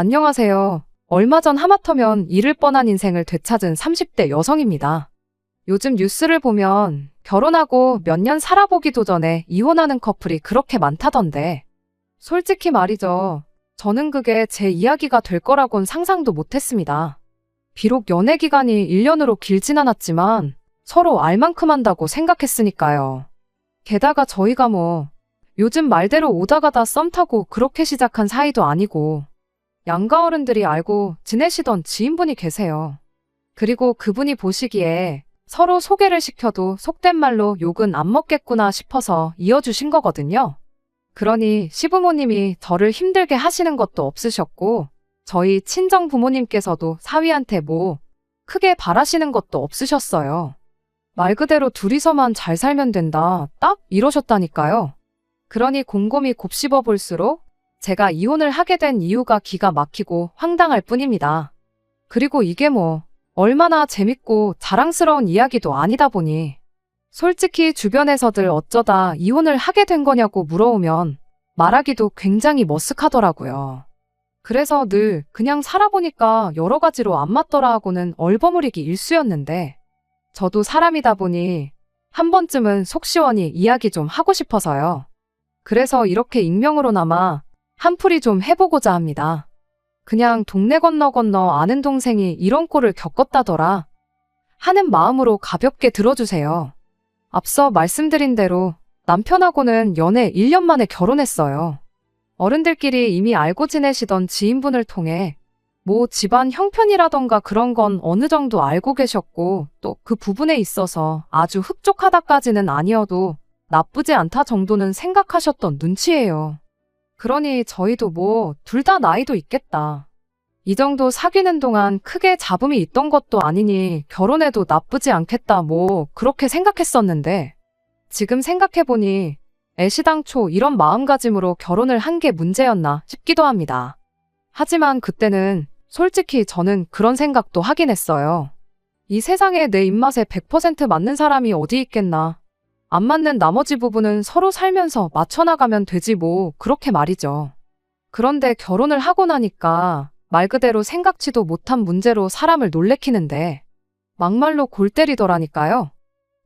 안녕하세요. 얼마 전 하마터면 잃을 뻔한 인생을 되찾은 30대 여성입니다. 요즘 뉴스를 보면 결혼하고 몇 년 살아보기도 전에 이혼하는 커플이 그렇게 많다던데. 솔직히 말이죠. 저는 그게 제 이야기가 될 거라곤 상상도 못했습니다. 비록 연애 기간이 1년으로 길진 않았지만 서로 알 만큼 한다고 생각했으니까요. 게다가 저희가 요즘 말대로 오다 가다 썸 타고 그렇게 시작한 사이도 아니고 양가 어른들이 알고 지내시던 지인분이 계세요. 그리고 그분이 보시기에 서로 소개를 시켜도 속된 말로 욕은 안 먹겠구나 싶어서 이어주신 거거든요. 그러니 시부모님이 저를 힘들게 하시는 것도 없으셨고 저희 친정 부모님께서도 사위한테 크게 바라시는 것도 없으셨어요. 말 그대로 둘이서만 잘 살면 된다, 딱 이러셨다니까요. 그러니 곰곰이 곱씹어 볼수록 제가 이혼을 하게 된 이유가 기가 막히고 황당할 뿐입니다. 그리고 이게 얼마나 재밌고 자랑스러운 이야기도 아니다 보니 솔직히 주변에서들 어쩌다 이혼을 하게 된 거냐고 물어오면 말하기도 굉장히 머쓱하더라고요. 그래서 늘 그냥 살아보니까 여러 가지로 안 맞더라 하고는 얼버무리기 일쑤였는데 저도 사람이다 보니 한 번쯤은 속 시원히 이야기 좀 하고 싶어서요. 그래서 이렇게 익명으로나마 한풀이 좀 해보고자 합니다. 그냥 동네 건너 아는 동생이 이런 꼴을 겪었다더라 하는 마음으로 가볍게 들어주세요. 앞서 말씀드린 대로 남편하고는 연애 1년 만에 결혼했어요. 어른들끼리 이미 알고 지내시던 지인분을 통해 집안 형편이라던가 그런 건 어느 정도 알고 계셨고 또 그 부분에 있어서 아주 흡족하다까지는 아니어도 나쁘지 않다 정도는 생각하셨던 눈치예요. 그러니 저희도 둘 다 나이도 있겠다. 이 정도 사귀는 동안 크게 잡음이 있던 것도 아니니 결혼해도 나쁘지 않겠다 그렇게 생각했었는데 지금 생각해보니 애시당초 이런 마음가짐으로 결혼을 한 게 문제였나 싶기도 합니다. 하지만 그때는 솔직히 저는 그런 생각도 하긴 했어요. 이 세상에 내 입맛에 100% 맞는 사람이 어디 있겠나. 안 맞는 나머지 부분은 서로 살면서 맞춰나가면 되지 그렇게 말이죠. 그런데 결혼을 하고 나니까 말 그대로 생각지도 못한 문제로 사람을 놀래키는데 막말로 골 때리더라니까요.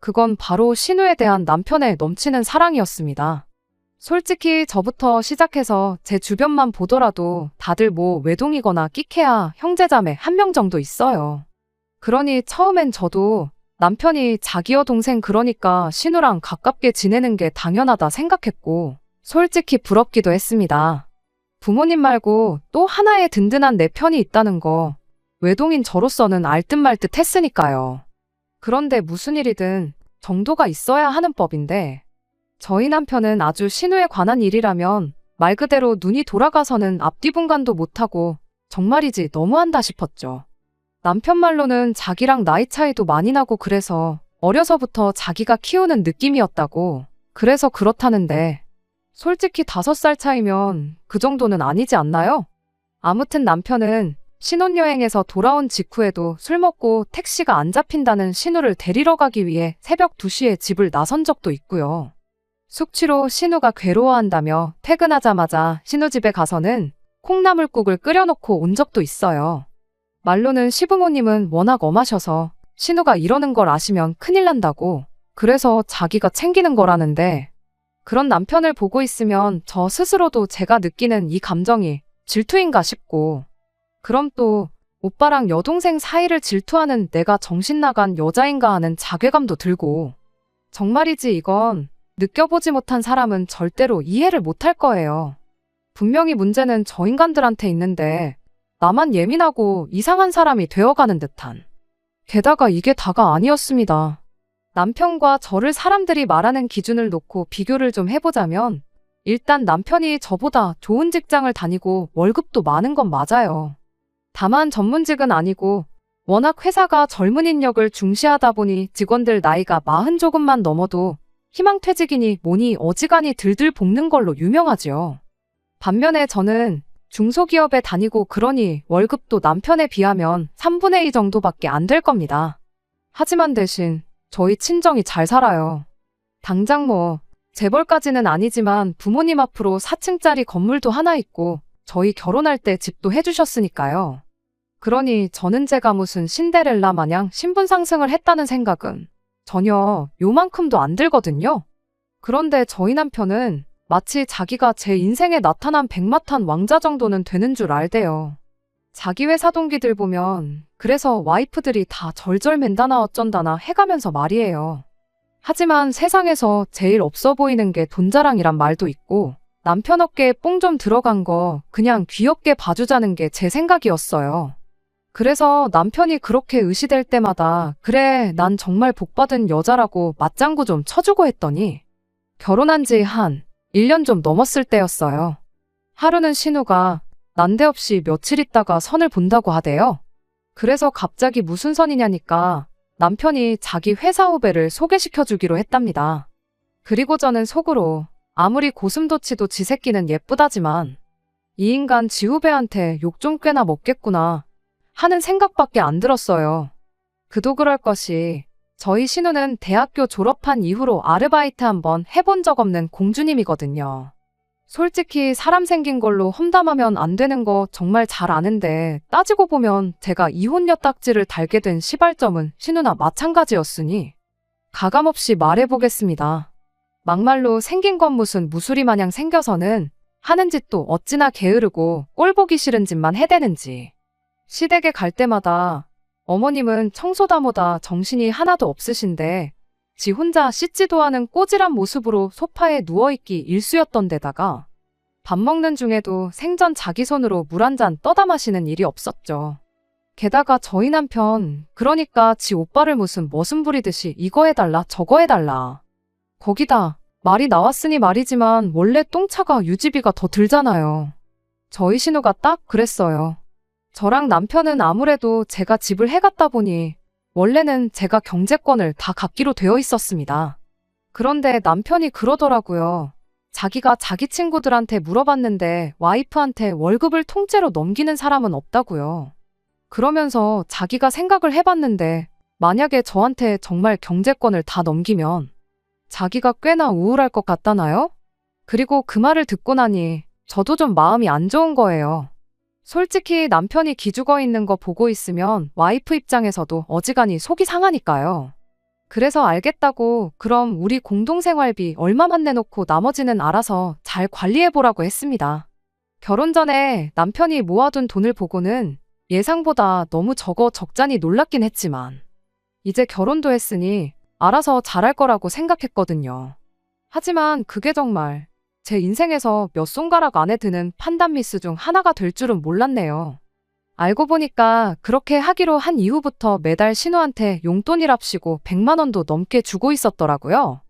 그건 바로 신우에 대한 남편의 넘치는 사랑이었습니다. 솔직히 저부터 시작해서 제 주변만 보더라도 다들 외동이거나 끼케야 형제자매 1명 정도 있어요. 그러니 처음엔 저도 남편이 자기 여동생 그러니까 신우랑 가깝게 지내는 게 당연하다 생각했고 솔직히 부럽기도 했습니다. 부모님 말고 또 하나의 든든한 내 편이 있다는 거 외동인 저로서는 알듯 말듯 했으니까요. 그런데 무슨 일이든 정도가 있어야 하는 법인데 저희 남편은 아주 신우에 관한 일이라면 말 그대로 눈이 돌아가서는 앞뒤 분간도 못하고 정말이지 너무한다 싶었죠. 남편 말로는 자기랑 나이 차이도 많이 나고 그래서 어려서부터 자기가 키우는 느낌이었다고 그래서 그렇다는데 솔직히 5살 차이면 그 정도는 아니지 않나요? 아무튼 남편은 신혼여행에서 돌아온 직후에도 술 먹고 택시가 안 잡힌다는 신우를 데리러 가기 위해 새벽 2시에 집을 나선 적도 있고요. 숙취로 신우가 괴로워한다며 퇴근하자마자 신우 집에 가서는 콩나물국을 끓여놓고 온 적도 있어요. 말로는 시부모님은 워낙 엄하셔서 신우가 이러는 걸 아시면 큰일 난다고 그래서 자기가 챙기는 거라는데 그런 남편을 보고 있으면 저 스스로도 제가 느끼는 이 감정이 질투인가 싶고 그럼 또 오빠랑 여동생 사이를 질투하는 내가 정신 나간 여자인가 하는 자괴감도 들고 정말이지 이건 느껴보지 못한 사람은 절대로 이해를 못할 거예요. 분명히 문제는 저 인간들한테 있는데 나만 예민하고 이상한 사람이 되어가는 듯한. 게다가 이게 다가 아니었습니다. 남편과 저를 사람들이 말하는 기준을 놓고 비교를 좀 해보자면 일단 남편이 저보다 좋은 직장을 다니고 월급도 많은 건 맞아요. 다만 전문직은 아니고 워낙 회사가 젊은 인력을 중시하다 보니 직원들 나이가 40 조금만 넘어도 희망퇴직이니 뭐니 어지간히 들들 볶는 걸로 유명하지요. 반면에 저는 중소기업에 다니고 그러니 월급도 남편에 비하면 3분의 2 정도밖에 안 될 겁니다. 하지만 대신 저희 친정이 잘 살아요. 당장 재벌까지는 아니지만 부모님 앞으로 4층짜리 건물도 하나 있고 저희 결혼할 때 집도 해주셨으니까요. 그러니 저는 제가 무슨 신데렐라 마냥 신분 상승을 했다는 생각은 전혀 요만큼도 안 들거든요. 그런데 저희 남편은 마치 자기가 제 인생에 나타난 백마탄 왕자 정도는 되는 줄 알대요. 자기 회사 동기들 보면 그래서 와이프들이 다 절절맨다나 어쩐다나 해가면서 말이에요. 하지만 세상에서 제일 없어 보이는 게 돈자랑이란 말도 있고 남편 어깨에 뽕 좀 들어간 거 그냥 귀엽게 봐주자는 게 제 생각이었어요. 그래서 남편이 그렇게 의시될 때마다 그래 난 정말 복받은 여자라고 맞장구 좀 쳐주고 했더니 결혼한 지 한 1년 좀 넘었을 때였어요. 하루는 신우가 난데없이 며칠 있다가 선을 본다고 하대요. 그래서 갑자기 무슨 선이냐니까 남편이 자기 회사 후배를 소개시켜주기로 했답니다. 그리고 저는 속으로 아무리 고슴도치도 지 새끼는 예쁘다지만 이 인간 지 후배한테 욕 좀 꽤나 먹겠구나 하는 생각밖에 안 들었어요. 그도 그럴 것이 저희 신우는 대학교 졸업한 이후로 아르바이트 한번 해본 적 없는 공주님이거든요. 솔직히 사람 생긴 걸로 험담하면 안 되는 거 정말 잘 아는데 따지고 보면 제가 이혼녀 딱지를 달게 된 시발점은 신우나 마찬가지였으니 가감없이 말해보겠습니다. 막말로 생긴 건 무슨 무수리 마냥 생겨서는 하는 짓도 어찌나 게으르고 꼴보기 싫은 짓만 해대는지. 시댁에 갈 때마다 어머님은 청소다모다 정신이 하나도 없으신데 지 혼자 씻지도 않은 꼬질한 모습으로 소파에 누워있기 일쑤였던 데다가 밥 먹는 중에도 생전 자기 손으로 물 한 잔 떠다 마시는 일이 없었죠. 게다가 저희 남편 그러니까 지 오빠를 무슨 머슴 부리듯이 이거 해달라 저거 해달라. 거기다 말이 나왔으니 말이지만 원래 똥차가 유지비가 더 들잖아요. 저희 신우가 딱 그랬어요. 저랑 남편은 아무래도 제가 집을 해갔다 보니 원래는 제가 경제권을 다 갖기로 되어 있었습니다. 그런데 남편이 그러더라고요. 자기가 자기 친구들한테 물어봤는데 와이프한테 월급을 통째로 넘기는 사람은 없다고요. 그러면서 자기가 생각을 해봤는데 만약에 저한테 정말 경제권을 다 넘기면 자기가 꽤나 우울할 것 같다나요? 그리고 그 말을 듣고 나니 저도 좀 마음이 안 좋은 거예요. 솔직히 남편이 기죽어 있는 거 보고 있으면 와이프 입장에서도 어지간히 속이 상하니까요. 그래서 알겠다고 그럼 우리 공동생활비 얼마만 내놓고 나머지는 알아서 잘 관리해보라고 했습니다. 결혼 전에 남편이 모아둔 돈을 보고는 예상보다 너무 적자니 놀랍긴 했지만 이제 결혼도 했으니 알아서 잘할 거라고 생각했거든요. 하지만 그게 정말 제 인생에서 몇 손가락 안에 드는 판단 미스 중 하나가 될 줄은 몰랐네요. 알고 보니까 그렇게 하기로 한 이후부터 매달 신우한테 용돈이랍시고 100만 원도 넘게 주고 있었더라고요.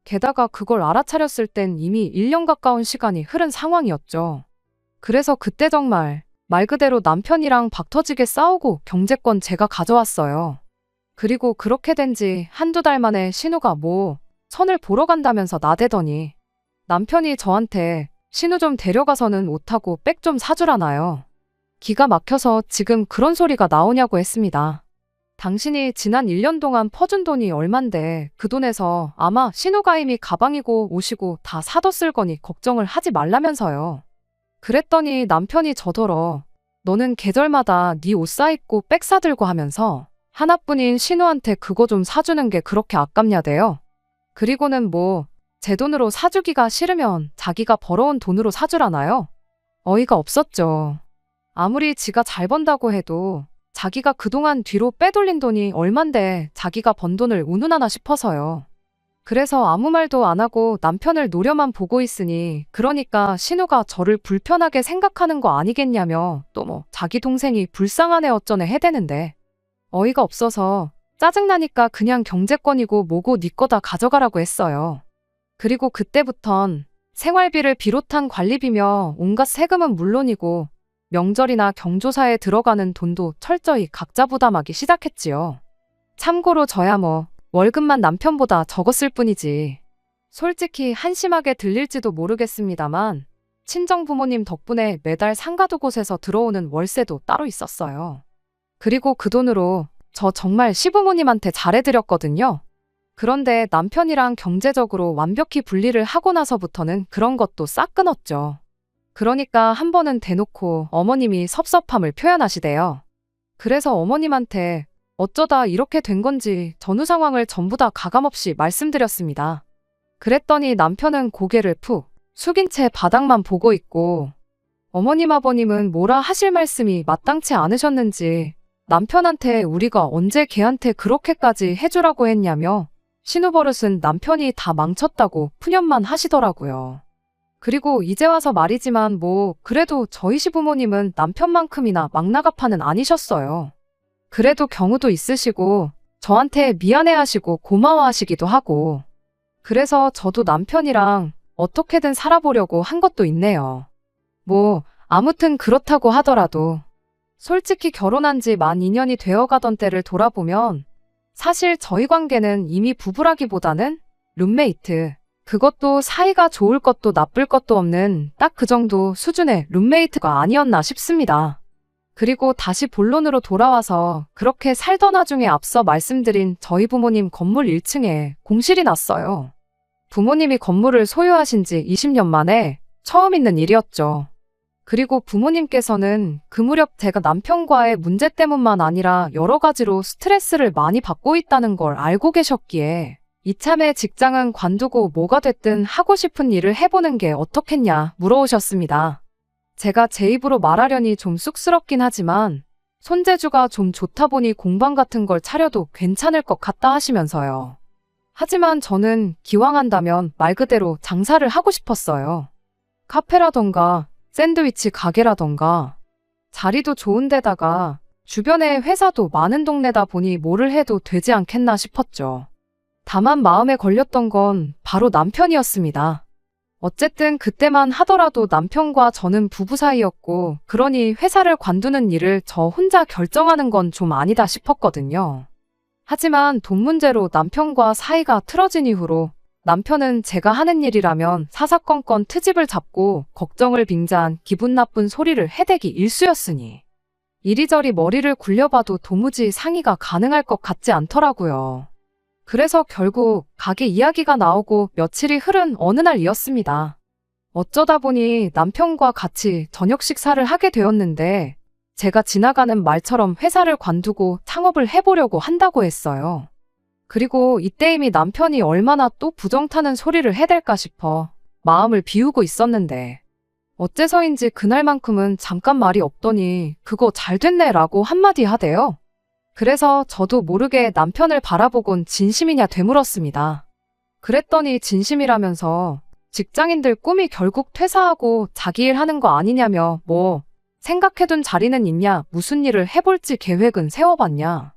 게다가 그걸 알아차렸을 땐 이미 1년 가까운 시간이 흐른 상황이었죠. 그래서 그때 정말 말 그대로 남편이랑 박터지게 싸우고 경제권 제가 가져왔어요. 그리고 그렇게 된 지 한두 달 만에 신우가 선을 보러 간다면서 나대더니 남편이 저한테 신우 좀 데려가서는 옷하고 백 좀 사주라나요. 기가 막혀서 지금 그런 소리가 나오냐고 했습니다. 당신이 지난 1년 동안 퍼준 돈이 얼만데 그 돈에서 아마 신우가 이미 가방이고 옷이고 다 사뒀을 거니 걱정을 하지 말라면서요. 그랬더니 남편이 저더러 너는 계절마다 네 옷 사입고 백 사들고 하면서 하나뿐인 신우한테 그거 좀 사주는 게 그렇게 아깝냐대요. 그리고는 제 돈으로 사주기가 싫으면 자기가 벌어온 돈으로 사주라나요? 어이가 없었죠. 아무리 지가 잘 번다고 해도 자기가 그동안 뒤로 빼돌린 돈이 얼만데 자기가 번 돈을 운운하나 싶어서요. 그래서 아무 말도 안 하고 남편을 노려만 보고 있으니 그러니까 신우가 저를 불편하게 생각하는 거 아니겠냐며 또 자기 동생이 불쌍하네 어쩌네 해대는데 어이가 없어서 짜증나니까 그냥 경제권이고 뭐고 네 거 다 가져가라고 했어요. 그리고 그때부턴 생활비를 비롯한 관리비며 온갖 세금은 물론이고 명절이나 경조사에 들어가는 돈도 철저히 각자 부담하기 시작했지요. 참고로 저야 월급만 남편보다 적었을 뿐이지. 솔직히 한심하게 들릴지도 모르겠습니다만 친정 부모님 덕분에 매달 상가두 곳에서 들어오는 월세도 따로 있었어요. 그리고 그 돈으로 저 정말 시부모님한테 잘해드렸거든요. 그런데 남편이랑 경제적으로 완벽히 분리를 하고 나서부터는 그런 것도 싹 끊었죠. 그러니까 한 번은 대놓고 어머님이 섭섭함을 표현하시대요. 그래서 어머님한테 어쩌다 이렇게 된 건지 전후 상황을 전부 다 가감없이 말씀드렸습니다. 그랬더니 남편은 고개를 푹 숙인 채 바닥만 보고 있고 어머님 아버님은 뭐라 하실 말씀이 마땅치 않으셨는지 남편한테 우리가 언제 걔한테 그렇게까지 해주라고 했냐며 신우버릇은 남편이 다 망쳤다고 푸념만 하시더라고요. 그리고 이제 와서 말이지만 뭐 그래도 저희 시부모님은 남편만큼이나 막나가파는 아니셨어요. 그래도 경우도 있으시고 저한테 미안해하시고 고마워하시기도 하고 그래서 저도 남편이랑 어떻게든 살아보려고 한 것도 있네요. 뭐 아무튼 그렇다고 하더라도 솔직히 결혼한 지 만 2년이 되어가던 때를 돌아보면 사실 저희 관계는 이미 부부라기보다는 룸메이트, 그것도 사이가 좋을 것도 나쁠 것도 없는 딱 그 정도 수준의 룸메이트가 아니었나 싶습니다. 그리고 다시 본론으로 돌아와서 그렇게 살던 와중에 앞서 말씀드린 저희 부모님 건물 1층에 공실이 났어요. 부모님이 건물을 소유하신 지 20년 만에 처음 있는 일이었죠. 그리고 부모님께서는 그 무렵 제가 남편과의 문제 때문만 아니라 여러 가지로 스트레스를 많이 받고 있다는 걸 알고 계셨기에 이참에 직장은 관두고 뭐가 됐든 하고 싶은 일을 해보는 게 어떻겠냐 물어오셨습니다. 제가 제 입으로 말하려니 좀 쑥스럽긴 하지만 손재주가 좀 좋다 보니 공방 같은 걸 차려도 괜찮을 것 같다 하시면서요. 하지만 저는 기왕 한다면 말 그대로 장사를 하고 싶었어요. 카페라던가 샌드위치 가게라던가 자리도 좋은 데다가 주변에 회사도 많은 동네다 보니 뭐를 해도 되지 않겠나 싶었죠. 다만 마음에 걸렸던 건 바로 남편이었습니다. 어쨌든 그때만 하더라도 남편과 저는 부부 사이였고 그러니 회사를 관두는 일을 저 혼자 결정하는 건 좀 아니다 싶었거든요. 하지만 돈 문제로 남편과 사이가 틀어진 이후로 남편은 제가 하는 일이라면 사사건건 트집을 잡고 걱정을 빙자한 기분 나쁜 소리를 해대기 일쑤였으니 이리저리 머리를 굴려봐도 도무지 상의가 가능할 것 같지 않더라고요. 그래서 결국 가게 이야기가 나오고 며칠이 흐른 어느 날이었습니다. 어쩌다 보니 남편과 같이 저녁 식사를 하게 되었는데 제가 지나가는 말처럼 회사를 관두고 창업을 해보려고 한다고 했어요. 그리고 이때 이미 남편이 얼마나 또 부정 타는 소리를 해댈까 싶어 마음을 비우고 있었는데 어째서인지 그날만큼은 잠깐 말이 없더니 그거 잘 됐네 라고 한마디 하대요. 그래서 저도 모르게 남편을 바라보곤 진심이냐 되물었습니다. 그랬더니 진심이라면서 직장인들 꿈이 결국 퇴사하고 자기 일 하는 거 아니냐며 뭐 생각해둔 자리는 있냐 무슨 일을 해볼지 계획은 세워봤냐.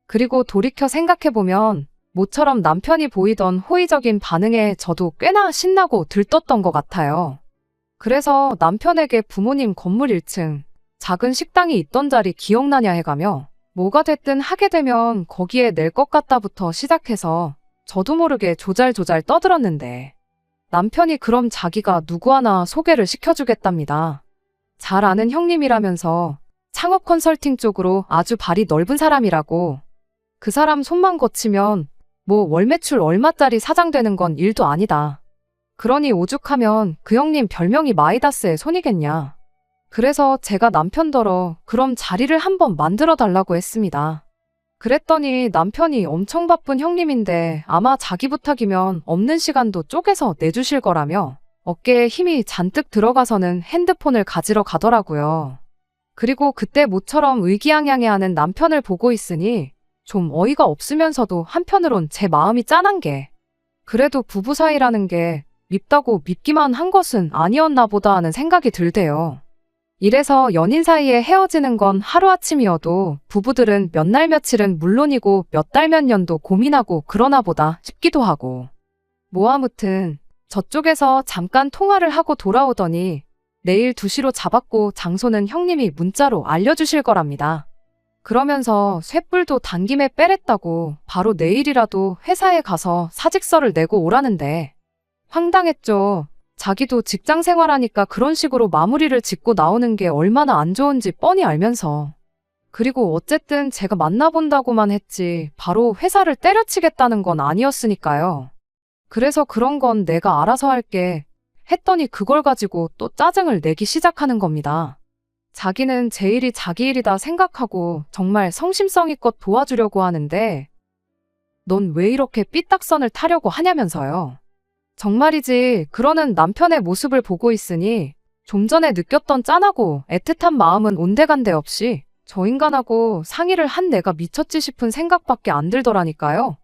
그리고 돌이켜 생각해보면 모처럼 남편이 보이던 호의적인 반응에 저도 꽤나 신나고 들떴던 것 같아요. 그래서 남편에게 부모님 건물 1층 작은 식당이 있던 자리 기억나냐 해가며 뭐가 됐든 하게 되면 거기에 낼 것 같다부터 시작해서 저도 모르게 조잘조잘 떠들었는데 남편이 그럼 자기가 누구 하나 소개를 시켜주겠답니다. 잘 아는 형님이라면서 창업 컨설팅 쪽으로 아주 발이 넓은 사람이라고 그 사람 손만 거치면 뭐 월 매출 얼마짜리 사장 되는 건 일도 아니다. 그러니 오죽하면 그 형님 별명이 마이다스의 손이겠냐. 그래서 제가 남편더러 그럼 자리를 한번 만들어 달라고 했습니다. 그랬더니 남편이 엄청 바쁜 형님인데 아마 자기 부탁이면 없는 시간도 쪼개서 내주실 거라며 어깨에 힘이 잔뜩 들어가서는 핸드폰을 가지러 가더라고요. 그리고 그때 모처럼 의기양양해하는 남편을 보고 있으니 좀 어이가 없으면서도 한편으론 제 마음이 짠한 게 그래도 부부 사이라는 게 밉다고 밉기만 한 것은 아니었나 보다 하는 생각이 들대요. 이래서 연인 사이에 헤어지는 건 하루아침이어도 부부들은 몇 날 며칠은 물론이고 몇 달 몇 년도 고민하고 그러나 보다 싶기도 하고. 뭐 아무튼 저쪽에서 잠깐 통화를 하고 돌아오더니 내일 2시로 잡았고 장소는 형님이 문자로 알려주실 거랍니다. 그러면서 쇳불도 단김에 빼랬다고 바로 내일이라도 회사에 가서 사직서를 내고 오라는데 황당했죠. 자기도 직장 생활하니까 그런 식으로 마무리를 짓고 나오는 게 얼마나 안 좋은지 뻔히 알면서. 그리고 어쨌든 제가 만나본다고만 했지 바로 회사를 때려치겠다는 건 아니었으니까요. 그래서 그런 건 내가 알아서 할게 했더니 그걸 가지고 또 짜증을 내기 시작하는 겁니다. 자기는 제 일이 자기 일이다 생각하고 정말 성심성의껏 도와주려고 하는데 넌 왜 이렇게 삐딱선을 타려고 하냐면서요. 정말이지 그러는 남편의 모습을 보고 있으니 좀 전에 느꼈던 짠하고 애틋한 마음은 온데간데 없이 저 인간하고 상의를 한 내가 미쳤지 싶은 생각밖에 안 들더라니까요.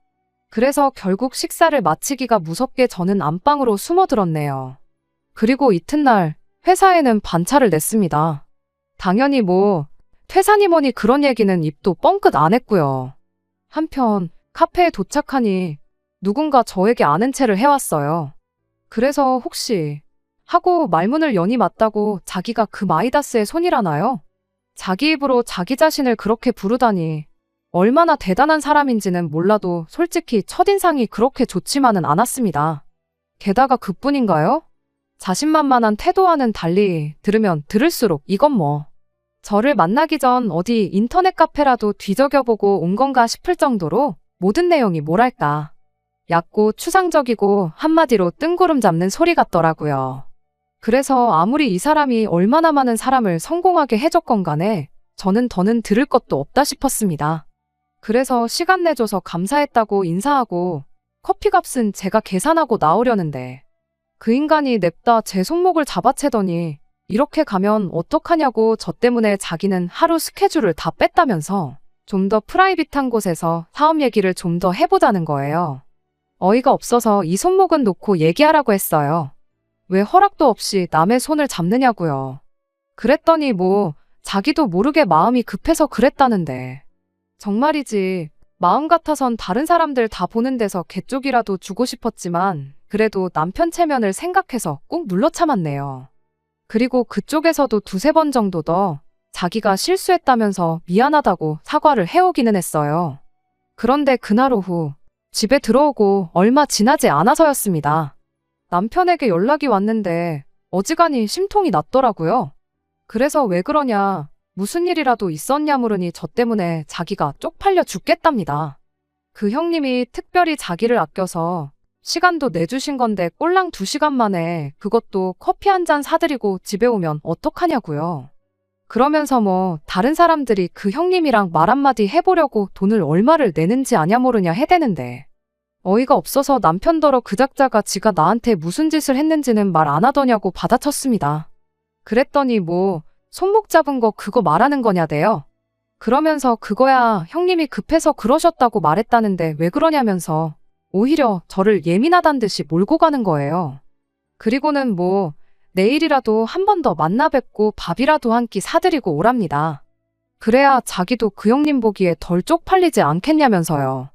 그래서 결국 식사를 마치기가 무섭게 저는 안방으로 숨어들었네요. 그리고 이튿날 회사에는 반차를 냈습니다. 당연히 퇴사니 뭐니 그런 얘기는 입도 뻥끗 안 했고요. 한편 카페에 도착하니 누군가 저에게 아는 체를 해왔어요. 그래서 혹시 하고 말문을 여니 맞다고 자기가 그 마이다스의 손이라나요? 자기 입으로 자기 자신을 그렇게 부르다니 얼마나 대단한 사람인지는 몰라도 솔직히 첫인상이 그렇게 좋지만은 않았습니다. 게다가 그뿐인가요? 자신만만한 태도와는 달리 들으면 들을수록 이건 저를 만나기 전 어디 인터넷 카페라도 뒤적여보고 온 건가 싶을 정도로 모든 내용이 뭐랄까 얕고 추상적이고 한마디로 뜬구름 잡는 소리 같더라고요. 그래서 아무리 이 사람이 얼마나 많은 사람을 성공하게 해줬건 간에 저는 더는 들을 것도 없다 싶었습니다. 그래서 시간 내줘서 감사했다고 인사하고 커피값은 제가 계산하고 나오려는데 그 인간이 냅다 제 손목을 잡아채더니 이렇게 가면 어떡하냐고 저 때문에 자기는 하루 스케줄을 다 뺐다면서 좀 더 프라이빗한 곳에서 사업 얘기를 좀 더 해보자는 거예요. 어이가 없어서 이 손목은 놓고 얘기하라고 했어요. 왜 허락도 없이 남의 손을 잡느냐고요. 그랬더니 자기도 모르게 마음이 급해서 그랬다는데. 정말이지 마음 같아선 다른 사람들 다 보는 데서 개쪽이라도 주고 싶었지만 그래도 남편 체면을 생각해서 꾹 눌러 참았네요. 그리고 그쪽에서도 두세 번 정도 더 자기가 실수했다면서 미안하다고 사과를 해오기는 했어요. 그런데 그날 오후 집에 들어오고 얼마 지나지 않아서였습니다. 남편에게 연락이 왔는데 어지간히 심통이 났더라고요. 그래서 왜 그러냐, 무슨 일이라도 있었냐 물으니 저 때문에 자기가 쪽팔려 죽겠답니다. 그 형님이 특별히 자기를 아껴서 시간도 내주신 건데 꼴랑 2시간 만에 그것도 커피 한 잔 사드리고 집에 오면 어떡하냐고요. 그러면서 다른 사람들이 그 형님이랑 말 한마디 해보려고 돈을 얼마를 내는지 아냐 모르냐 해대는데 어이가 없어서 남편더러 그 작자가 지가 나한테 무슨 짓을 했는지는 말 안 하더냐고 받아쳤습니다. 그랬더니 손목 잡은 거 그거 말하는 거냐대요. 그러면서 그거야 형님이 급해서 그러셨다고 말했다는데 왜 그러냐면서 오히려 저를 예민하단 듯이 몰고 가는 거예요. 그리고는 내일이라도 한 번 더 만나 뵙고 밥이라도 한 끼 사드리고 오랍니다. 그래야 자기도 그 형님 보기에 덜 쪽팔리지 않겠냐면서요.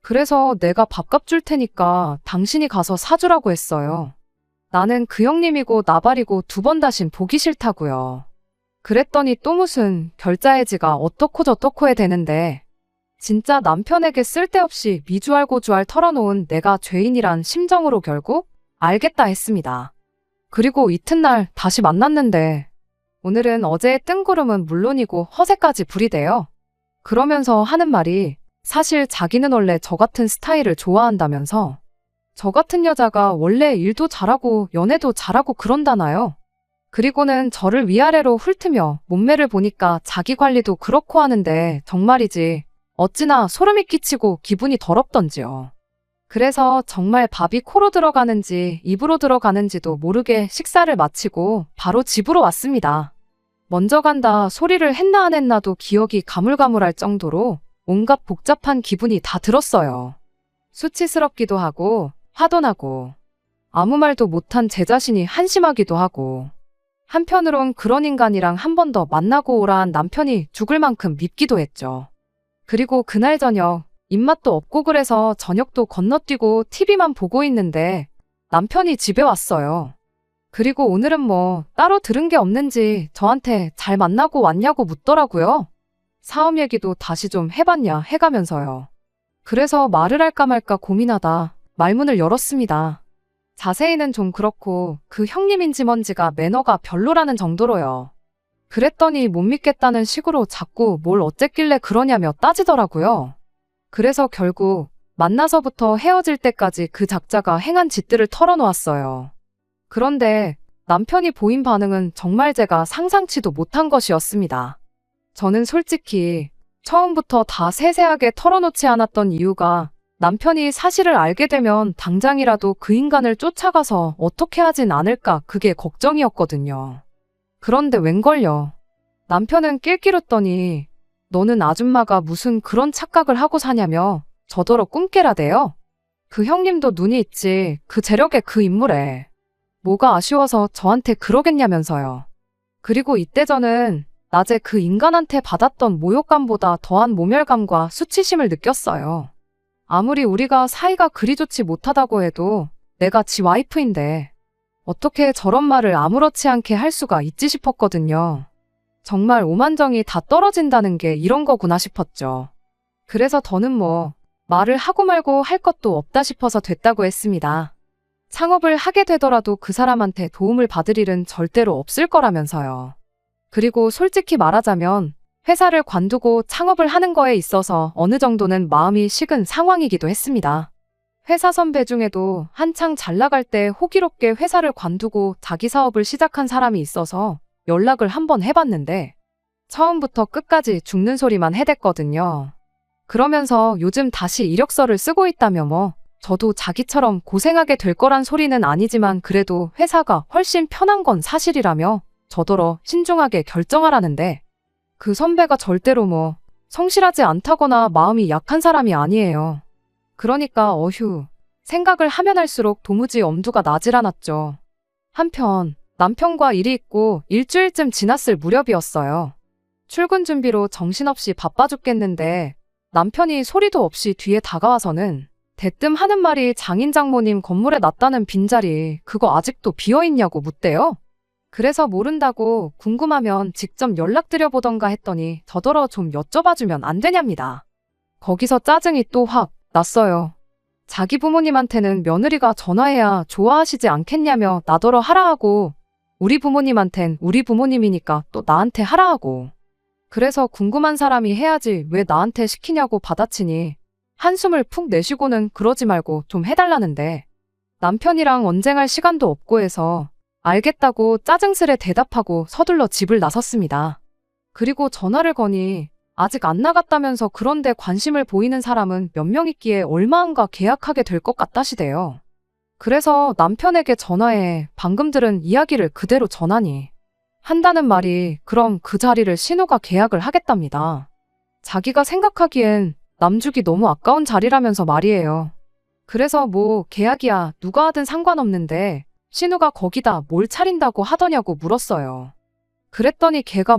그래서 내가 밥값 줄 테니까 당신이 가서 사주라고 했어요. 나는 그 형님이고 나발이고 2번 다신 보기 싫다고요. 그랬더니 또 무슨 결자해지가 어떻고 저떻고 해 되는데 진짜 남편에게 쓸데없이 미주알 고주알 털어놓은 내가 죄인이란 심정으로 결국 알겠다 했습니다. 그리고 이튿날 다시 만났는데 오늘은 어제의 뜬구름은 물론이고 허세까지 부리대요. 그러면서 하는 말이 사실 자기는 원래 저 같은 스타일을 좋아한다면서 저 같은 여자가 원래 일도 잘하고 연애도 잘하고 그런다나요. 그리고는 저를 위아래로 훑으며 몸매를 보니까 자기 관리도 그렇고 하는데 정말이지 어찌나 소름이 끼치고 기분이 더럽던지요. 그래서 정말 밥이 코로 들어가는지 입으로 들어가는지도 모르게 식사를 마치고 바로 집으로 왔습니다. 먼저 간다 소리를 했나 안 했나도 기억이 가물가물할 정도로 온갖 복잡한 기분이 다 들었어요. 수치스럽기도 하고 화도 나고 아무 말도 못한 제 자신이 한심하기도 하고 한편으론 그런 인간이랑 한 번 더 만나고 오라 한 남편이 죽을 만큼 밉기도 했죠. 그리고 그날 저녁 입맛도 없고 그래서 저녁도 건너뛰고 TV만 보고 있는데 남편이 집에 왔어요. 그리고 오늘은 따로 들은 게 없는지 저한테 잘 만나고 왔냐고 묻더라고요. 사업 얘기도 다시 좀 해봤냐 해가면서요. 그래서 말을 할까 말까 고민하다 말문을 열었습니다. 자세히는 좀 그렇고 그 형님인지 뭔지가 매너가 별로라는 정도로요. 그랬더니 못 믿겠다는 식으로 자꾸 뭘 어쨌길래 그러냐며 따지더라고요. 그래서 결국 만나서부터 헤어질 때까지 그 작자가 행한 짓들을 털어놓았어요. 그런데 남편이 보인 반응은 정말 제가 상상치도 못한 것이었습니다. 저는 솔직히 처음부터 다 세세하게 털어놓지 않았던 이유가 남편이 사실을 알게 되면 당장이라도 그 인간을 쫓아가서 어떻게 하진 않을까 그게 걱정이었거든요. 그런데 웬걸요. 남편은 낄끼웃더니 너는 아줌마가 무슨 그런 착각을 하고 사냐며 저더러 꿈깨라대요. 그 형님도 눈이 있지 그 재력의 그 인물에. 뭐가 아쉬워서 저한테 그러겠냐면서요. 그리고 이때 저는 낮에 그 인간한테 받았던 모욕감보다 더한 모멸감과 수치심을 느꼈어요. 아무리 우리가 사이가 그리 좋지 못하다고 해도 내가 지 와이프인데 어떻게 저런 말을 아무렇지 않게 할 수가 있지 싶었거든요. 정말 오만정이 다 떨어진다는 게 이런 거구나 싶었죠. 그래서 더는 말을 하고 말고 할 것도 없다 싶어서 됐다고 했습니다. 창업을 하게 되더라도 그 사람한테 도움을 받을 일은 절대로 없을 거라면서요. 그리고 솔직히 말하자면 회사를 관두고 창업을 하는 거에 있어서 어느 정도는 마음이 식은 상황이기도 했습니다. 회사 선배 중에도 한창 잘 나갈 때 호기롭게 회사를 관두고 자기 사업을 시작한 사람이 있어서 연락을 한번 해봤는데 처음부터 끝까지 죽는 소리만 해댔거든요. 그러면서 요즘 다시 이력서를 쓰고 있다며 저도 자기처럼 고생하게 될 거란 소리는 아니지만 그래도 회사가 훨씬 편한 건 사실이라며 저더러 신중하게 결정하라는데 그 선배가 절대로 성실하지 않다거나 마음이 약한 사람이 아니에요. 그러니까 생각을 하면 할수록 도무지 엄두가 나질 않았죠. 한편 남편과 일이 있고 일주일쯤 지났을 무렵이었어요. 출근 준비로 정신없이 바빠 죽겠는데 남편이 소리도 없이 뒤에 다가와서는 대뜸 하는 말이 장인 장모님 건물에 놨다는 빈자리 그거 아직도 비어있냐고 묻대요. 그래서 모른다고 궁금하면 직접 연락드려보던가 했더니 저더러 좀 여쭤봐주면 안 되냐입니다. 거기서 짜증이 또 확 났어요. 자기 부모님한테는 며느리가 전화해야 좋아하시지 않겠냐며 나더러 하라 하고 우리 부모님한텐 우리 부모님이니까 또 나한테 하라 하고 그래서 궁금한 사람이 해야지 왜 나한테 시키냐고 받아치니 한숨을 푹 내쉬고는 그러지 말고 좀 해달라는데 남편이랑 언쟁할 시간도 없고 해서 알겠다고 짜증스레 대답하고 서둘러 집을 나섰습니다. 그리고 전화를 거니 아직 안 나갔다면서 그런데 관심을 보이는 사람은 몇 명 있기에 얼마인가 계약하게 될 것 같다시대요. 그래서 남편에게 전화해 방금 들은 이야기를 그대로 전하니 한다는 말이 그럼 그 자리를 신우가 계약을 하겠답니다. 자기가 생각하기엔 남주기 너무 아까운 자리라면서 말이에요. 그래서 계약이야 누가 하든 상관없는데 신우가 거기다 뭘 차린다고 하더냐고 물었어요. 그랬더니 걔가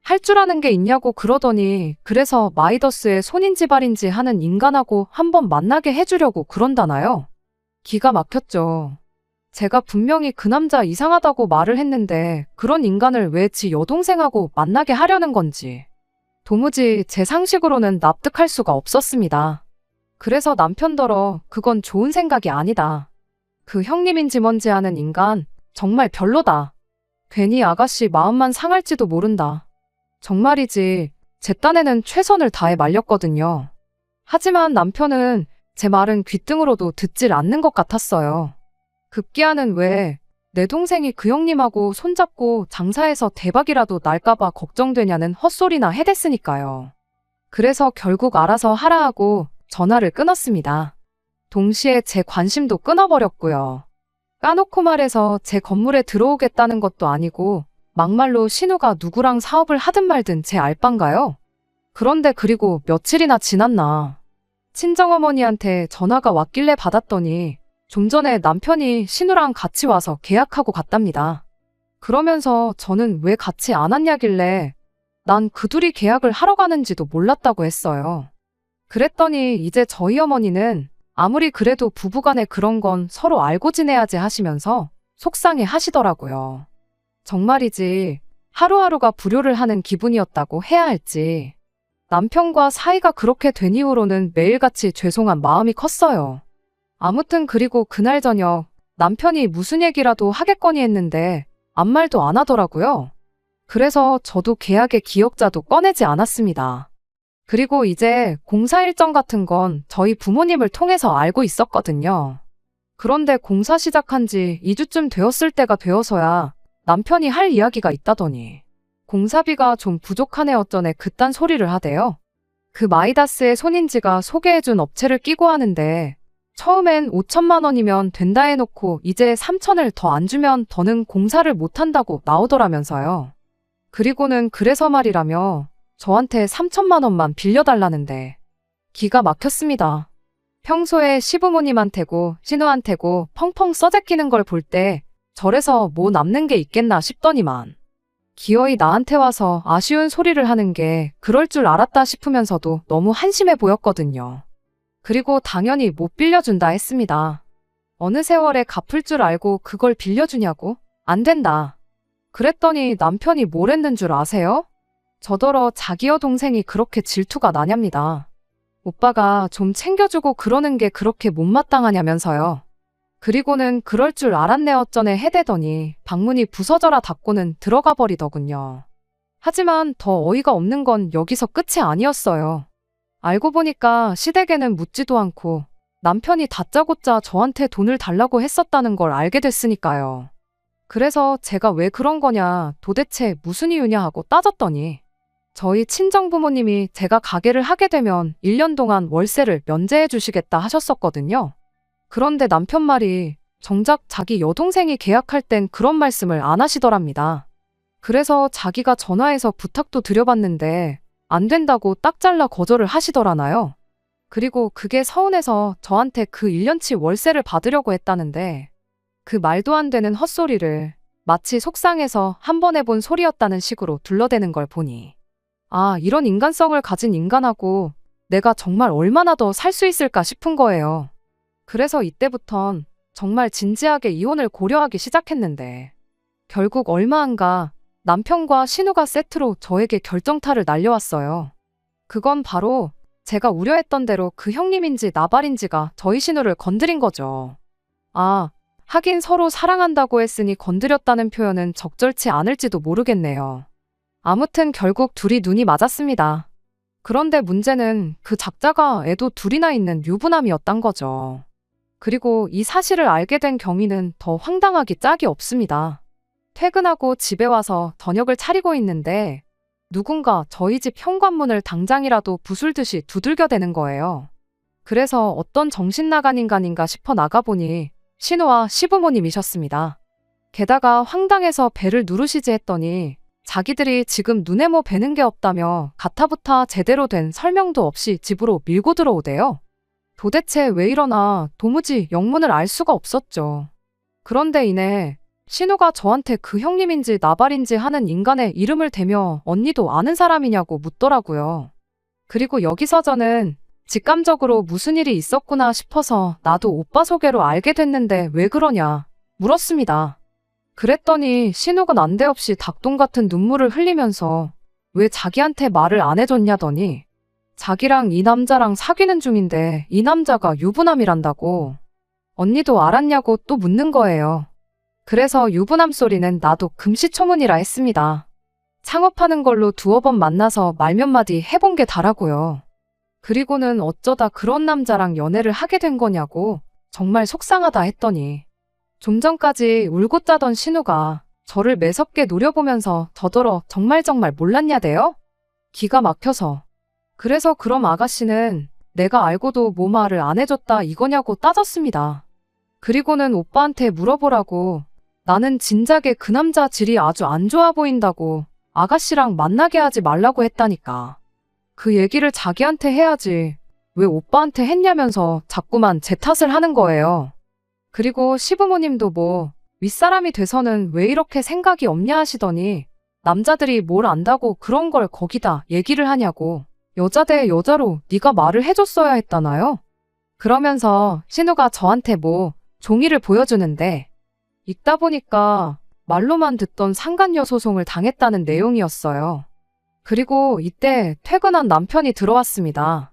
할 줄 아는 게 있냐고 그러더니 그래서 마이더스의 손인지 발인지 하는 인간하고 한번 만나게 해주려고 그런다나요? 기가 막혔죠. 제가 분명히 그 남자 이상하다고 말을 했는데 그런 인간을 왜 지 여동생하고 만나게 하려는 건지 도무지 제 상식으로는 납득할 수가 없었습니다. 그래서 남편더러 그건 좋은 생각이 아니다. 그 형님인지 뭔지 아는 인간 정말 별로다. 괜히 아가씨 마음만 상할지도 모른다. 정말이지 제 딴에는 최선을 다해 말렸거든요. 하지만 남편은 제 말은 귓등으로도 듣질 않는 것 같았어요. 급기야는 왜 내 동생이 그 형님하고 손잡고 장사해서 대박이라도 날까봐 걱정되냐는 헛소리나 해댔으니까요. 그래서 결국 알아서 하라 하고 전화를 끊었습니다. 동시에 제 관심도 끊어버렸고요. 까놓고 말해서 제 건물에 들어오겠다는 것도 아니고 막말로 신우가 누구랑 사업을 하든 말든 제 알바인가요? 그런데 그리고 며칠이나 지났나 친정어머니한테 전화가 왔길래 받았더니 좀 전에 남편이 신우랑 같이 와서 계약하고 갔답니다. 그러면서 저는 왜 같이 안 왔냐길래 난 그 둘이 계약을 하러 가는지도 몰랐다고 했어요. 그랬더니 이제 저희 어머니는 아무리 그래도 부부간에 그런 건 서로 알고 지내야지 하시면서 속상해 하시더라고요. 정말이지 하루하루가 불효를 하는 기분이었다고 해야 할지 남편과 사이가 그렇게 된 이후로는 매일같이 죄송한 마음이 컸어요. 아무튼 그리고 그날 저녁 남편이 무슨 얘기라도 하겠거니 했는데 아무 말도 안 하더라고요. 그래서 저도 계약의 기억자도 꺼내지 않았습니다. 그리고 이제 공사 일정 같은 건 저희 부모님을 통해서 알고 있었거든요. 그런데 공사 시작한 지 2주쯤 되었을 때가 되어서야 남편이 할 이야기가 있다더니 공사비가 좀 부족하네 어쩌네 그딴 소리를 하대요. 그 마이다스의 손인지가 소개해준 업체를 끼고 하는데 처음엔 5천만 원이면 된다 해놓고 이제 3천을 더 안 주면 더는 공사를 못한다고 나오더라면서요. 그리고는 그래서 말이라며 저한테 3천만 원만 빌려달라는데 기가 막혔습니다. 평소에 시부모님한테고 신우한테고 펑펑 써제끼는 걸 볼 때 절에서 뭐 남는 게 있겠나 싶더니만 기어이 나한테 와서 아쉬운 소리를 하는 게 그럴 줄 알았다 싶으면서도 너무 한심해 보였거든요. 그리고 당연히 못 빌려준다 했습니다. 어느 세월에 갚을 줄 알고 그걸 빌려주냐고? 안 된다. 그랬더니 남편이 뭘 했는 줄 아세요? 저더러 자기 여동생이 그렇게 질투가 나렵니다. 오빠가 좀 챙겨주고 그러는 게 그렇게 못마땅하냐면서요. 그리고는 그럴 줄 알았네 어쩌네 해대더니 방문이 부서져라 닫고는 들어가 버리더군요. 하지만 더 어이가 없는 건 여기서 끝이 아니었어요. 알고 보니까 시댁에는 묻지도 않고 남편이 다짜고짜 저한테 돈을 달라고 했었다는 걸 알게 됐으니까요. 그래서 제가 왜 그런 거냐 도대체 무슨 이유냐 하고 따졌더니 저희 친정부모님이 제가 가게를 하게 되면 1년 동안 월세를 면제해 주시겠다 하셨었거든요. 그런데 남편 말이 정작 자기 여동생이 계약할 땐 그런 말씀을 안 하시더랍니다. 그래서 자기가 전화해서 부탁도 드려봤는데 안 된다고 딱 잘라 거절을 하시더라나요. 그리고 그게 서운해서 저한테 그 1년치 월세를 받으려고 했다는데 그 말도 안 되는 헛소리를 마치 속상해서 한 번 해본 소리였다는 식으로 둘러대는 걸 보니 아, 이런 인간성을 가진 인간하고 내가 정말 얼마나 더 살 수 있을까 싶은 거예요. 그래서 이때부턴 정말 진지하게 이혼을 고려하기 시작했는데 결국 얼마 안 가 남편과 신우가 세트로 저에게 결정타를 날려왔어요. 그건 바로 제가 우려했던 대로 그 형님인지 나발인지가 저희 신우를 건드린 거죠. 아, 하긴 서로 사랑한다고 했으니 건드렸다는 표현은 적절치 않을지도 모르겠네요. 아무튼 결국 둘이 눈이 맞았습니다. 그런데 문제는 그 작자가 애도 둘이나 있는 유부남이었단 거죠. 그리고 이 사실을 알게 된 경위는 더 황당하기 짝이 없습니다. 퇴근하고 집에 와서 저녁을 차리고 있는데 누군가 저희 집 현관문을 당장이라도 부술듯이 두들겨대는 거예요. 그래서 어떤 정신 나간 인간인가 싶어 나가보니 신우와 시부모님이셨습니다. 게다가 황당해서 배를 누르시지 했더니 자기들이 지금 눈에 뭐 뵈는 게 없다며 가타부타 제대로 된 설명도 없이 집으로 밀고 들어오대요. 도대체 왜 이러나 도무지 영문을 알 수가 없었죠. 그런데 이내 신우가 저한테 그 형님인지 나발인지 하는 인간의 이름을 대며 언니도 아는 사람이냐고 묻더라고요. 그리고 여기서 저는 직감적으로 무슨 일이 있었구나 싶어서 나도 오빠 소개로 알게 됐는데 왜 그러냐 물었습니다. 그랬더니 신우가 난데없이 닭똥 같은 눈물을 흘리면서 왜 자기한테 말을 안 해줬냐더니 자기랑 이 남자랑 사귀는 중인데 이 남자가 유부남이란다고. 언니도 알았냐고 또 묻는 거예요. 그래서 유부남 소리는 나도 금시초문이라 했습니다. 창업하는 걸로 두어 번 만나서 말 몇 마디 해본 게 다라고요. 그리고는 어쩌다 그런 남자랑 연애를 하게 된 거냐고 정말 속상하다 했더니 좀 전까지 울고 짜던 신우가 저를 매섭게 노려보면서 저더러 정말 몰랐냐대요? 기가 막혀서. 그래서 그럼 아가씨는 내가 알고도 뭐 말을 안 해줬다 이거냐고 따졌습니다. 그리고는 오빠한테 물어보라고 나는 진작에 그 남자 질이 아주 안 좋아 보인다고 아가씨랑 만나게 하지 말라고 했다니까. 그 얘기를 자기한테 해야지 왜 오빠한테 했냐면서 자꾸만 제 탓을 하는 거예요. 그리고 시부모님도 뭐 윗사람이 돼서는 왜 이렇게 생각이 없냐 하시더니 남자들이 뭘 안다고 그런 걸 거기다 얘기를 하냐고. 여자 대 여자로 네가 말을 해줬어야 했다나요? 그러면서 신우가 저한테 뭐 종이를 보여주는데 읽다 보니까 말로만 듣던 상간녀 소송을 당했다는 내용이었어요. 그리고 이때 퇴근한 남편이 들어왔습니다.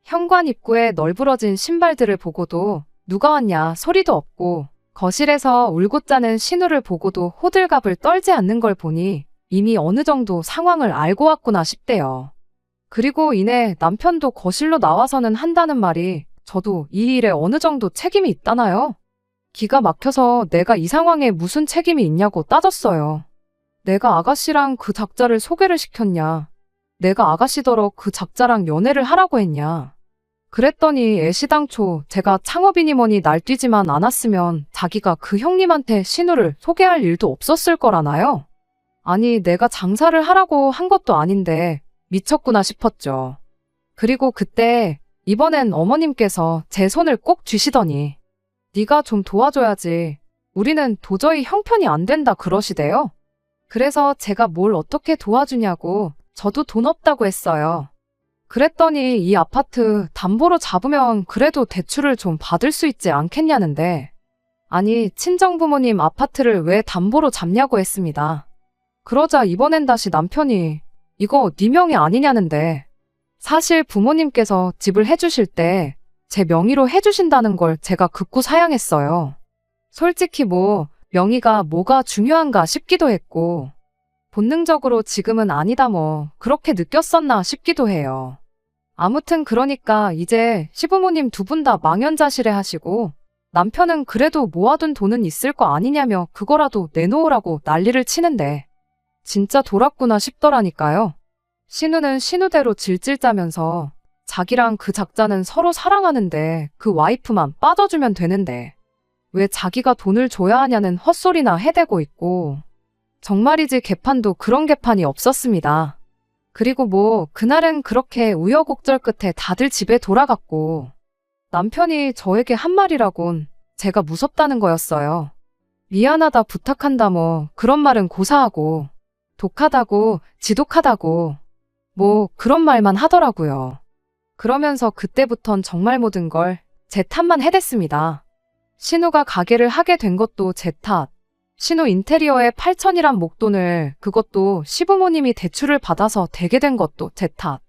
현관 입구에 널브러진 신발들을 보고도 누가 왔냐 소리도 없고 거실에서 울고 짜는 신우를 보고도 호들갑을 떨지 않는 걸 보니 이미 어느 정도 상황을 알고 왔구나 싶대요. 그리고 이내 남편도 거실로 나와서는 한다는 말이 저도 이 일에 어느 정도 책임이 있다나요? 기가 막혀서 내가 이 상황에 무슨 책임이 있냐고 따졌어요. 내가 아가씨랑 그 작자를 소개를 시켰냐. 내가 아가씨더러 그 작자랑 연애를 하라고 했냐. 그랬더니 애시당초 제가 창업이니 뭐니 날뛰지만 않았으면 자기가 그 형님한테 신우를 소개할 일도 없었을 거라나요? 아니, 내가 장사를 하라고 한 것도 아닌데 미쳤구나 싶었죠. 그리고 그때 이번엔 어머님께서 제 손을 꼭 쥐시더니 네가 좀 도와줘야지. 우리는 도저히 형편이 안 된다 그러시대요. 그래서 제가 뭘 어떻게 도와주냐고 저도 돈 없다고 했어요. 그랬더니 이 아파트 담보로 잡으면 그래도 대출을 좀 받을 수 있지 않겠냐는데 아니 친정부모님 아파트를 왜 담보로 잡냐고 했습니다. 그러자 이번엔 다시 남편이 이거 네 명이 아니냐는데 사실 부모님께서 집을 해주실 때 제 명의로 해주신다는 걸 제가 극구 사양했어요. 솔직히 뭐 명의가 뭐가 중요한가 싶기도 했고 본능적으로 지금은 아니다 뭐 그렇게 느꼈었나 싶기도 해요. 아무튼 그러니까 이제 시부모님 두 분 다 망연자실해 하시고 남편은 그래도 모아둔 돈은 있을 거 아니냐며 그거라도 내놓으라고 난리를 치는데 진짜 돌았구나 싶더라니까요. 신우는 신우대로 질질 짜면서 자기랑 그 작자는 서로 사랑하는데 그 와이프만 빠져주면 되는데 왜 자기가 돈을 줘야 하냐는 헛소리나 해대고 있고 정말이지 개판도 그런 개판이 없었습니다. 그리고 뭐 그날은 그렇게 우여곡절 끝에 다들 집에 돌아갔고 남편이 저에게 한 말이라곤 제가 무섭다는 거였어요. 미안하다 부탁한다 뭐 그런 말은 고사하고 독하다고 지독하다고 뭐 그런 말만 하더라고요. 그러면서 그때부턴 정말 모든 걸 제 탓만 해댔습니다. 신우가 가게를 하게 된 것도 제 탓. 신우 인테리어에 8천이란 목돈을 그것도 시부모님이 대출을 받아서 되게 된 것도 제 탓.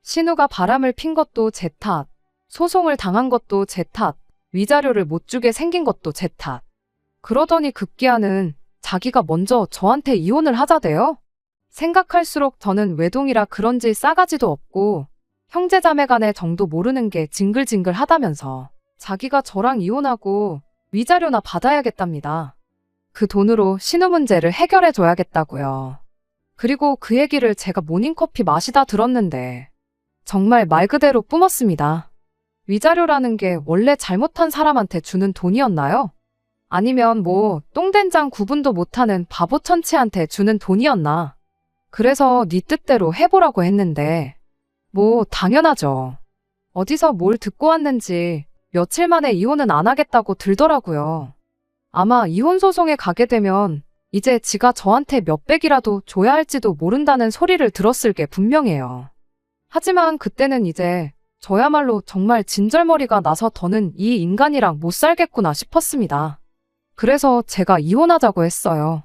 신우가 바람을 핀 것도 제 탓. 소송을 당한 것도 제 탓. 위자료를 못 주게 생긴 것도 제 탓. 그러더니 급기야는 자기가 먼저 저한테 이혼을 하자대요. 생각할수록 저는 외동이라 그런지 싸가지도 없고 형제자매 간의 정도 모르는 게 징글징글 하다면서 자기가 저랑 이혼하고 위자료나 받아야겠답니다. 그 돈으로 신우 문제를 해결해 줘야겠다고요. 그리고 그 얘기를 제가 모닝커피 마시다 들었는데 정말 말 그대로 뿜었습니다. 위자료라는 게 원래 잘못한 사람한테 주는 돈이었나요? 아니면 뭐 똥된장 구분도 못하는 바보 천치한테 주는 돈이었나? 그래서 네 뜻대로 해보라고 했는데 뭐 당연하죠. 어디서 뭘 듣고 왔는지 며칠 만에 이혼은 안 하겠다고 들더라고요. 아마 이혼 소송에 가게 되면 이제 지가 저한테 몇백이라도 줘야 할지도 모른다는 소리를 들었을 게 분명해요. 하지만 그때는 이제 저야말로 정말 진절머리가 나서 더는 이 인간이랑 못 살겠구나 싶었습니다. 그래서 제가 이혼하자고 했어요.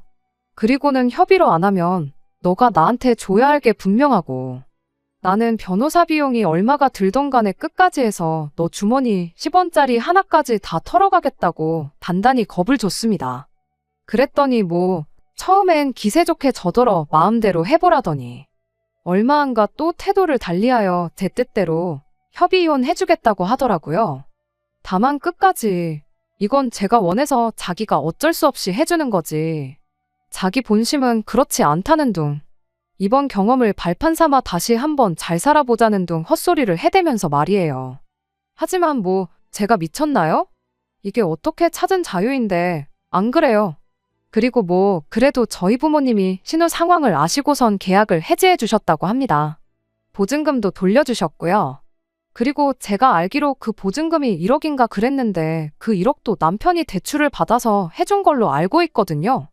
그리고는 협의로 안 하면 너가 나한테 줘야 할 게 분명하고 나는 변호사 비용이 얼마가 들던 간에 끝까지 해서 너 주머니 10원짜리 하나까지 다 털어가겠다고 단단히 겁을 줬습니다. 그랬더니 뭐 처음엔 기세 좋게 저더러 마음대로 해보라더니 얼마 안가 또 태도를 달리하여 제 뜻대로 협의 이혼 해주겠다고 하더라고요. 다만 끝까지 이건 제가 원해서 자기가 어쩔 수 없이 해주는 거지. 자기 본심은 그렇지 않다는 둥. 이번 경험을 발판 삼아 다시 한번 잘 살아보자는 둥 헛소리를 해대면서 말이에요. 하지만 뭐 제가 미쳤나요? 이게 어떻게 찾은 자유인데 안 그래요. 그리고 뭐 그래도 저희 부모님이 신우 상황을 아시고선 계약을 해지해 주셨다고 합니다. 보증금도 돌려주셨고요. 그리고 제가 알기로 그 보증금이 1억인가 그랬는데 그 1억도 남편이 대출을 받아서 해준 걸로 알고 있거든요.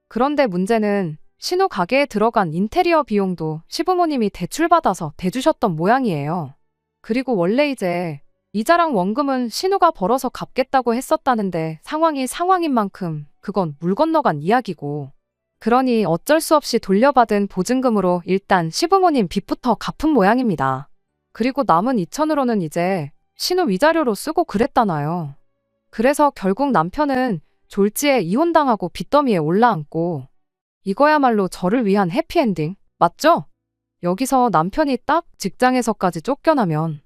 그런데 문제는 신우 가게에 들어간 인테리어 비용도 시부모님이 대출받아서 대주셨던 모양이에요. 그리고 원래 이제 이자랑 원금은 신우가 벌어서 갚겠다고 했었다는데 상황이 상황인 만큼 그건 물 건너간 이야기고 그러니 어쩔 수 없이 돌려받은 보증금으로 일단 시부모님 빚부터 갚은 모양입니다. 그리고 남은 2천으로는 이제 신우 위자료로 쓰고 그랬다나요. 그래서 결국 남편은 졸지에 이혼당하고 빚더미에 올라앉고 이거야말로 저를 위한 해피엔딩 맞죠? 여기서 남편이 딱 직장에서까지 쫓겨나면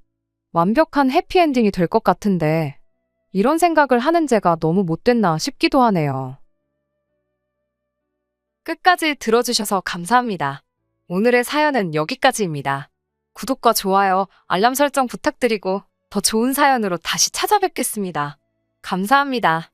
완벽한 해피엔딩이 될 것 같은데 이런 생각을 하는 제가 너무 못됐나 싶기도 하네요. 끝까지 들어주셔서 감사합니다. 오늘의 사연은 여기까지입니다. 구독과 좋아요, 알람 설정 부탁드리고 더 좋은 사연으로 다시 찾아뵙겠습니다. 감사합니다.